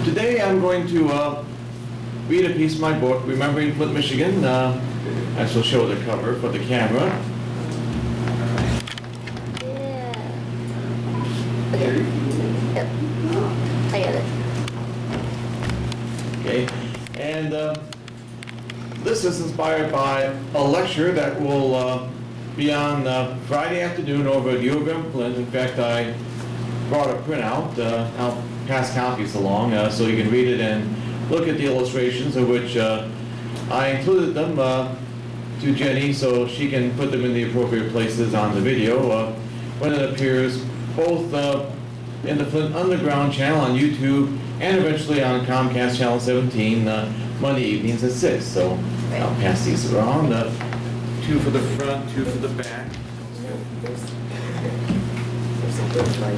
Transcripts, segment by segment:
Today I'm going to read a piece of my book, Remembering Flint, Michigan. I shall show the cover for the camera. Yeah. Okay. Yep. I got it. Okay, and this is inspired by a lecture that will be on Friday afternoon over at U of M Flint. In fact, I brought a printout. I'll pass copies along so you can read it and look at the illustrations, of which I included them to Jenny so she can put them in the appropriate places on the video when it appears both in the Flint Underground channel on YouTube and eventually on Comcast Channel 17 Monday evenings at 6. So I'll pass these around. Two for the front, two for the back. There's a first one.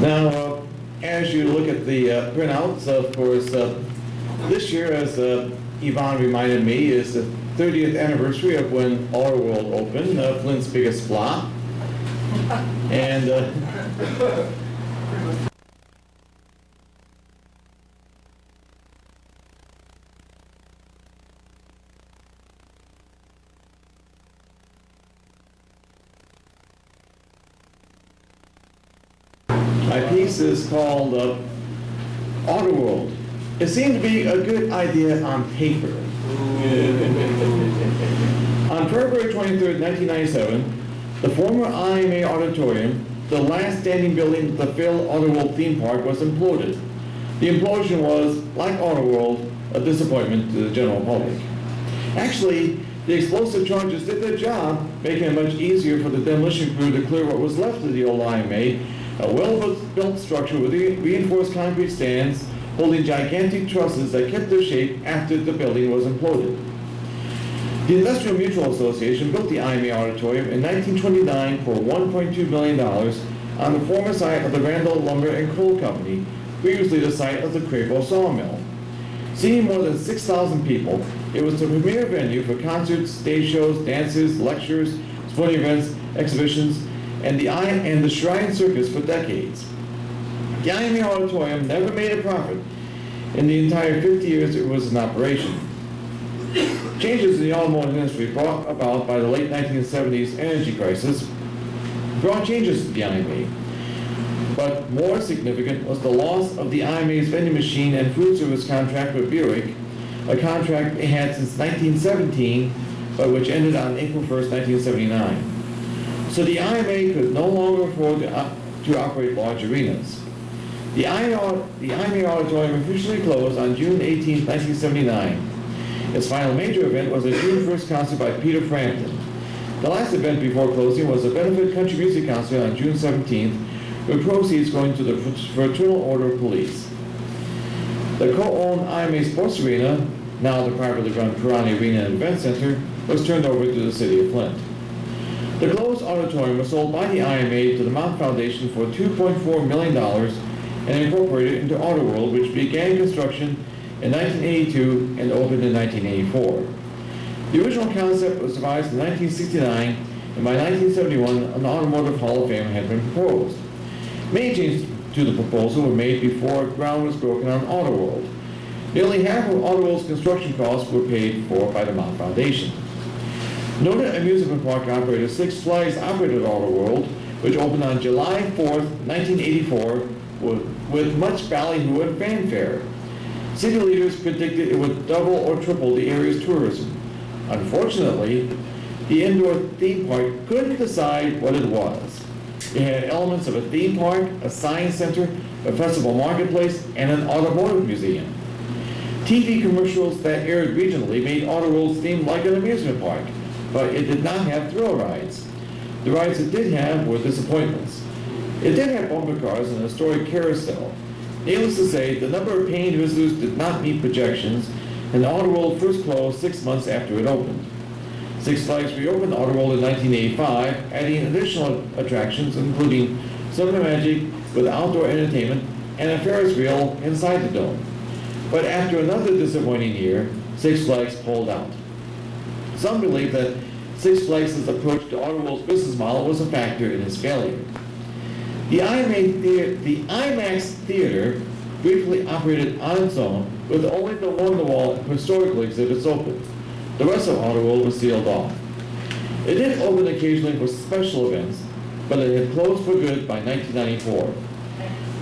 Now, as you look at the printouts, of course, this year, as Yvonne reminded me, is the 30th anniversary of when AutoWorld opened, Flint's biggest flop. And my piece is called AutoWorld. It seemed to be a good idea on paper. On February 23rd, 1997, the former IMA Auditorium, the last standing building of the failed AutoWorld theme park, was imploded. The implosion was, like AutoWorld, a disappointment to the general public. Actually, the explosive charges did their job, making it much easier for the demolition crew to clear what was left of the old IMA, a well-built structure with reinforced concrete stands holding gigantic trusses that kept their shape after the building was imploded. The Industrial Mutual Association built the IMA Auditorium in 1929 for $1.2 million on the former site of the Randall Lumber and Coal Company, previously the site of the Cravo Sawmill. Seeing more than 6,000 people, it was the premier venue for concerts, stage shows, dances, lectures, sporting events, exhibitions, and the Shrine Circus for decades. The IMA Auditorium never made a profit in the entire 50 years it was in operation. Changes in the automotive industry brought about by the late 1970s energy crisis brought changes to the IMA. But more significant was the loss of the IMA's vending machine and food service contract with Buick, a contract it had since 1917, but which ended on April 1st, 1979. So the IMA could no longer afford to operate large arenas. The IMA Auditorium officially closed on June 18, 1979. Its final major event was a June 1st concert by Peter Frampton. The last event before closing was a benefit country music concert on June 17th, with proceeds going to the Fraternal Order of Police. The co-owned IMA Sports Arena, now the privately run Pirani Arena and Event Center, was turned over to the city of Flint. The closed auditorium was sold by the IMA to the Mount Foundation for $2.4 million and incorporated into AutoWorld, which began construction in 1982 and opened in 1984. The original concept was devised in 1969, and by 1971, an Automotive Hall of Fame had been proposed. Many changes to the proposal were made before ground was broken on AutoWorld. Nearly half of AutoWorld's construction costs were paid for by the Mount Foundation. Noted amusement park operator Six Flags operated AutoWorld, which opened on July 4th, 1984, with much ballyhoo and fanfare. City leaders predicted it would double or triple the area's tourism. Unfortunately, the indoor theme park couldn't decide what it was. It had elements of a theme park, a science center, a festival marketplace, and an automotive museum. TV commercials that aired regionally made AutoWorld seem like an amusement park, but it did not have thrill rides. The rides it did have were disappointments. It did have bumper cars and a historic carousel. Needless to say, the number of paying visitors did not meet projections, and AutoWorld first closed 6 months after it opened. Six Flags reopened AutoWorld in 1985, adding additional attractions, including Cinema Magic with outdoor entertainment and a Ferris wheel inside the dome. But after another disappointing year, Six Flags pulled out. Some believe that Six Flags' approach to AutoWorld's business model was a factor in its failure. The IMAX Theater briefly operated on its own, with only the one-to-wall historical exhibits open. The rest of AutoWorld was sealed off. It did open occasionally for special events, but it had closed for good by 1994.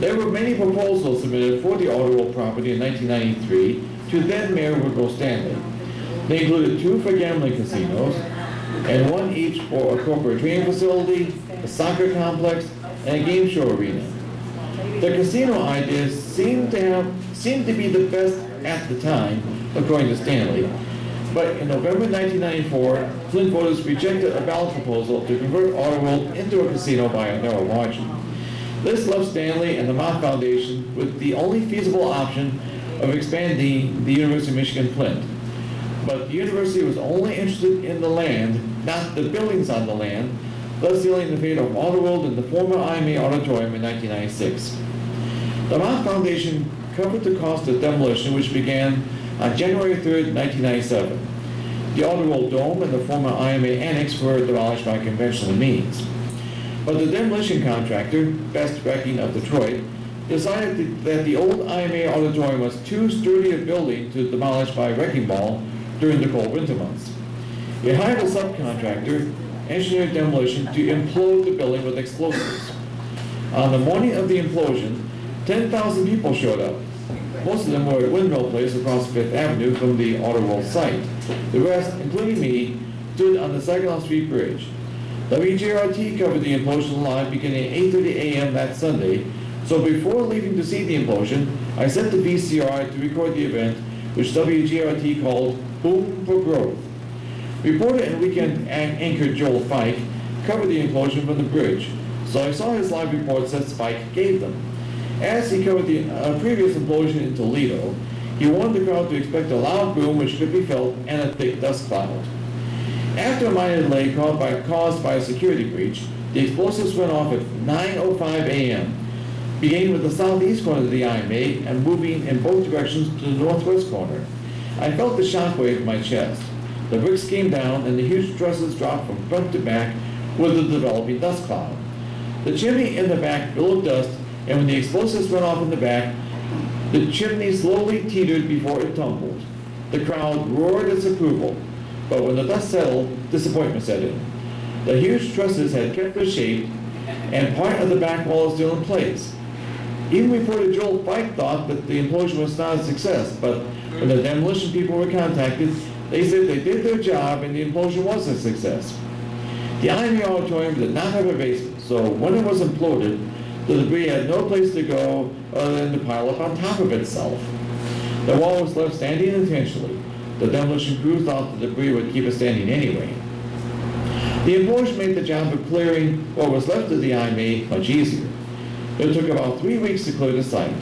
There were many proposals submitted for the AutoWorld property in 1993 to then-Mayor Woodrow Stanley. They included 2 for gambling casinos, and 1 each for a corporate training facility, a soccer complex, and a game show arena. The casino ideas seemed to be the best at the time, according to Stanley. But in November 1994, Flint voters rejected a ballot proposal to convert AutoWorld into a casino by a narrow margin. This left Stanley and the Mott Foundation with the only feasible option of expanding the University of Michigan Flint. But the university was only interested in the land, not the buildings on the land, thus sealing the fate of AutoWorld and the former IMA Auditorium in 1996. The Mott Foundation covered the cost of demolition, which began on January 3rd, 1997. The AutoWorld Dome and the former IMA Annex were demolished by conventional means. But the demolition contractor, Best Wrecking of Detroit, decided that the old IMA Auditorium was too sturdy a building to demolish by wrecking ball during the cold winter months. It hired a subcontractor, engineered demolition, to implode the building with explosives. On the morning of the implosion, 10,000 people showed up. Most of them were at Windmill Place across Fifth Avenue from the AutoWorld site. The rest, including me, stood on the Saginaw Street Bridge. WGRT covered the implosion live beginning at 8:30 a.m. that Sunday, so before leaving to see the implosion, I sent the VCR to record the event, which WGRT called Boom for Growth. Reporter and weekend anchor Joel Fike covered the implosion from the bridge, so I saw his live reports that Spike gave them. As he covered the previous implosion in Toledo, he warned the crowd to expect a loud boom which could be felt and a thick dust cloud. After a minor delay caused by a security breach, the explosives went off at 9:05 a.m., beginning with the southeast corner of the IMA and moving in both directions to the northwest corner. I felt the shockwave in my chest. The bricks came down and the huge trusses dropped from front to back with the developing dust cloud. The chimney in the back billowed dust, and when the explosives went off in the back, the chimney slowly teetered before it tumbled. The crowd roared its approval, but when the dust settled, disappointment set in. The huge trusses had kept their shape, and part of the back wall is still in place. Even reporter Joel Fike thought that the implosion was not a success, but when the demolition people were contacted, they said they did their job and the implosion was a success. The IMA Auditorium did not have a basement, so when it was imploded, the debris had no place to go other than to pile up on top of itself. The wall was left standing intentionally. The demolition crew thought the debris would keep it standing anyway. The implosion made the job of clearing what was left of the IMA much easier. It took about 3 weeks to clear the site.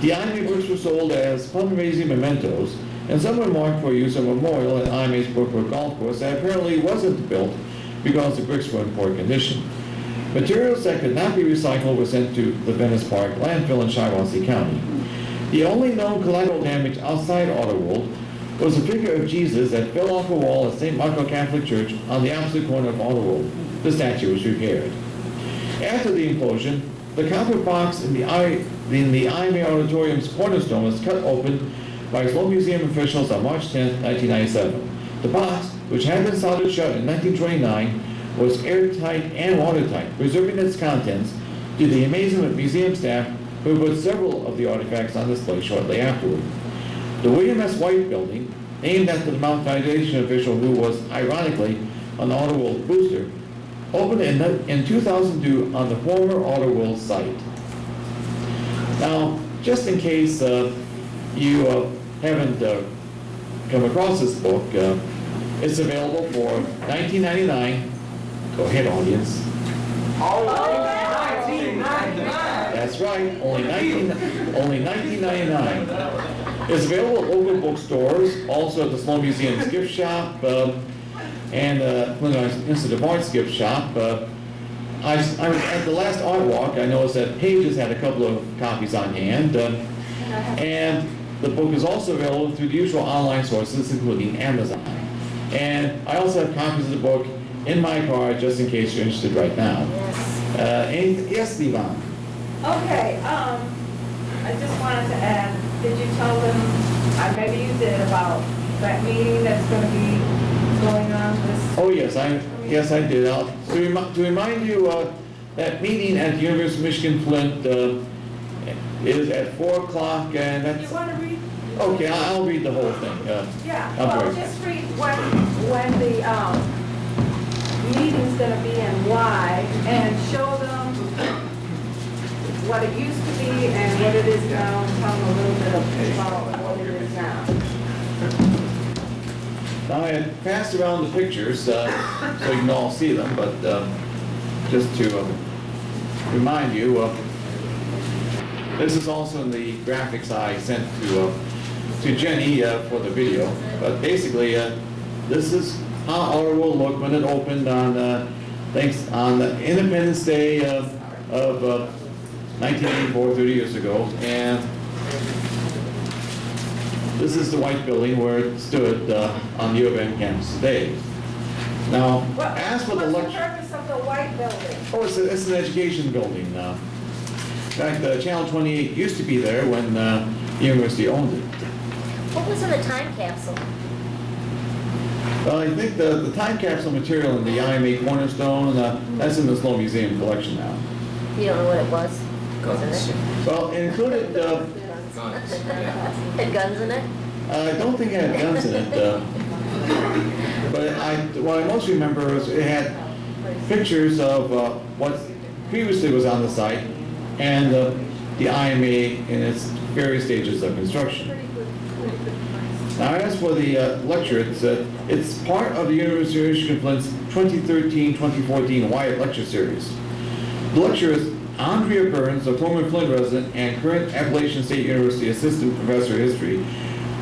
The IMA bricks were sold as fundraising mementos, and some were marked for use as a memorial at IMA's Brookwood Golf Course that apparently wasn't built because the bricks were in poor condition. Materials that could not be recycled were sent to the Venice Park landfill in Shiawassee County. The only known collateral damage outside AutoWorld was a figure of Jesus that fell off a wall at St. Michael Catholic Church on the opposite corner of AutoWorld. The statue was repaired. After the implosion, the copper box in the IMA Auditorium's cornerstone was cut open by Sloan Museum officials on March 10, 1997. The box, which had been soldered shut in 1929, was airtight and watertight, preserving its contents to the amazement of museum staff who put several of the artifacts on display shortly afterward. The William S. White building, named after the Mount Foundation official who was, ironically, an AutoWorld booster, opened in 2002 on the former AutoWorld site. Now, just in case you haven't come across this book, it's available for $19.99. Go ahead, audience. That's right, only $19.99. It's available at local bookstores, also at the Sloan Museum's gift shop, and Flint Institute of Arts gift shop. I was at the last art walk. I noticed that Pages had a couple of copies on hand, and the book is also available through the usual online sources, including Amazon. And I also have copies of the book in my car, just in case you're interested right now. Yes. Yes, Yvonne? Okay, I just wanted to add, did you tell them, maybe you did, about that meeting that's gonna be going on this? Oh, yes, I did. To remind you, that meeting at the University of Michigan Flint is at 4 o'clock, and You that's, wanna read? okay, I'll read the whole thing. Yeah, I'm well, sorry. just read when the, meeting's gonna be and why, and show them what it used to be and what it is now, and tell them a little bit about what it is now. Now, I had passed around the pictures, so you can all see them, but just to remind you, this is also in the graphics I sent to Jenny for the video. But basically, this is how AutoWorld looked when it opened on on the Independence Day of 1984, 30 years ago. And this is the white building where it stood on the U of M campus today. Now, as for the What's the lecture, purpose of the white building? oh, it's an education building now. In fact, Channel 28 used to be there when the university owned it. What was in the time capsule? Well, I think the time capsule material in the IMA Cornerstone, that's in the Sloan Museum collection now. You don't know what it was? Guns. Well, it included, Guns, yeah. Had guns in it? I don't think it had guns in it, but what I most remember is it had pictures of what previously was on the site and the IMA in its various stages of construction. Now, as for the lecture, it's part of the University of Michigan Flint's 2013-2014 Wyatt Lecture Series. The lecture is Andrea Burns, a former Flint resident and current Appalachian State University Assistant Professor of History,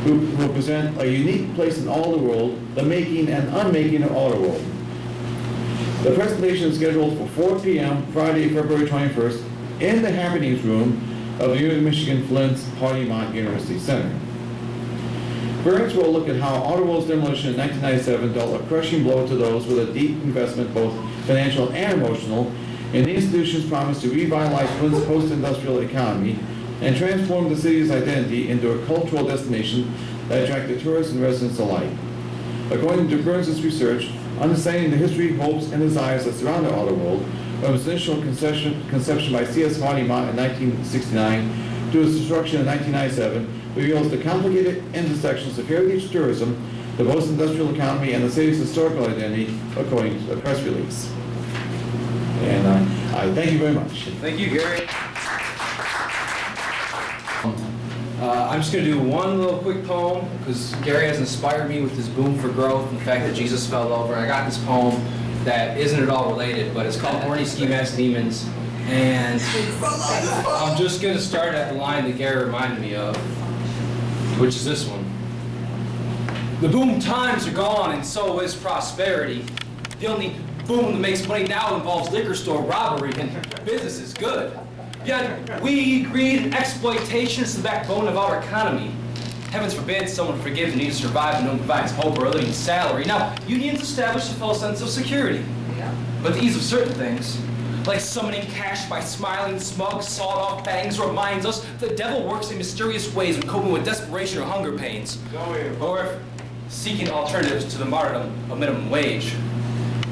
who will present a unique place in all the world, the making and unmaking of AutoWorld. The presentation is scheduled for 4 p.m. Friday, February 21st in the Happenings Room of the University of Michigan Flint's Hardy Mott University Center. Burns will look at how AutoWorld's demolition in 1997 dealt a crushing blow to those with a deep investment, both financial and emotional, in the institution's promise to revitalize Flint's post-industrial economy and transform the city's identity into a cultural destination that attracted tourists and residents alike. According to Burns' research, understanding the history, hopes, and desires that surrounded AutoWorld, from its initial conception by C.S. Hardy Mott in 1969 to its destruction in 1997, reveals the complicated intersections of heritage tourism, the post-industrial economy, and the city's historical identity, according to the press release. And I thank you very much. Thank you, Gary. I'm just going to do one little quick poem because Gary has inspired me with his boom for growth and the fact that Jesus fell over. I got this poem that isn't at all related, but it's called Horny Ski Mask Demons. And I'm just going to start at the line that Gary reminded me of, which is this one. The boom times are gone and so is prosperity. The only boom that makes money now involves liquor store robbery and business is good. Yet we, greed, and exploitation is the backbone of our economy. Heavens forbid someone forgives the need to survive and no one provides hope or a living salary. Now, unions establish a false sense of security. But the ease of certain things, like summoning cash by smiling, smug, sawed-off bangs, reminds us the devil works in mysterious ways when coping with desperation or hunger pains. Or seeking alternatives to the martyrdom of minimum wage.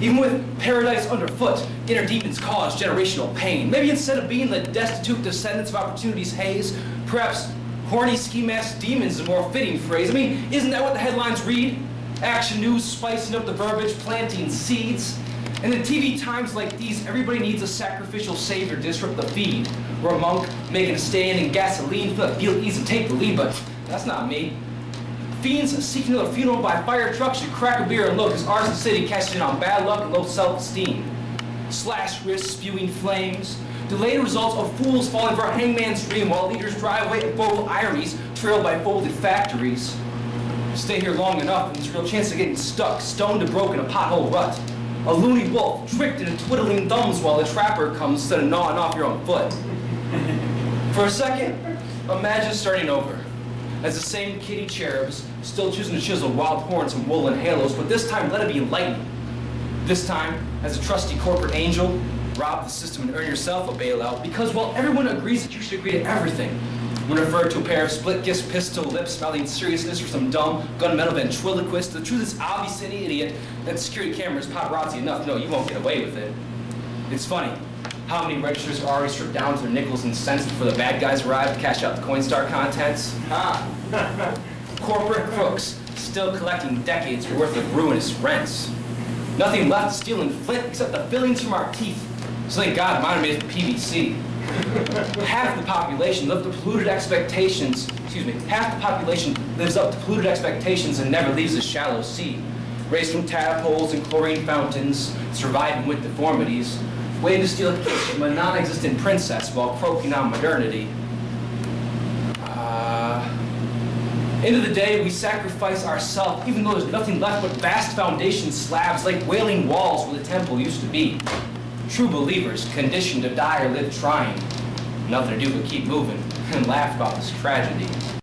Even with paradise underfoot, inner demons cause generational pain. Maybe instead of being the destitute descendants of opportunity's haze, perhaps horny ski mask demons is a more fitting phrase. I mean, isn't that what the headlines read? Action news spicing up the verbiage, planting seeds. And in TV times like these, everybody needs a sacrificial savior to disrupt the feed. Or a monk making a stand in gasoline for the field easy to take the lead, but that's not me. Fiends seeking a funeral by fire truck should crack a beer and look as Arson City cashes in on bad luck and low self-esteem. Slash wrists spewing flames. Delayed results of fools falling for a hangman's dream while leaders drive away in folded ironies trailed by folded factories. Stay here long enough and there's a real chance of getting stuck, stoned to broke in a pothole rut. A loony wolf tricked into twiddling thumbs while the trapper comes instead of gnawing off your own foot. For a second, imagine starting over. As the same kitty cherubs still choosing to chisel wild horns and woolen halos, but this time let it be enlightened. This time, as a trusty corporate angel, rob the system and earn yourself a bailout, because while everyone agrees that you should agree to everything, when referred to a pair of split-gift pistol lips smelling seriousness for some dumb gunmetal ventriloquist, the truth is obvious any idiot that security cameras paparazzi enough know you won't get away with it. It's funny how many registers are already stripped down to their nickels and cents before the bad guys arrive to cash out the Coinstar contents. Corporate crooks still collecting decades worth of ruinous rents. Nothing left to steal in Flint except the fillings from our teeth. So thank God mine are made of PVC. Half the population lives up to polluted expectations. Half the population lives up to polluted expectations and never leaves the shallow sea. Raised from tadpoles and chlorine fountains, surviving with deformities, waiting to steal a kiss from a non-existent princess while croaking on modernity. End of the day, we sacrifice ourselves, even though there's nothing left but vast foundation slabs like wailing walls where the temple used to be. True believers, conditioned to die or live trying. Nothing to do but keep moving and laugh about this tragedy.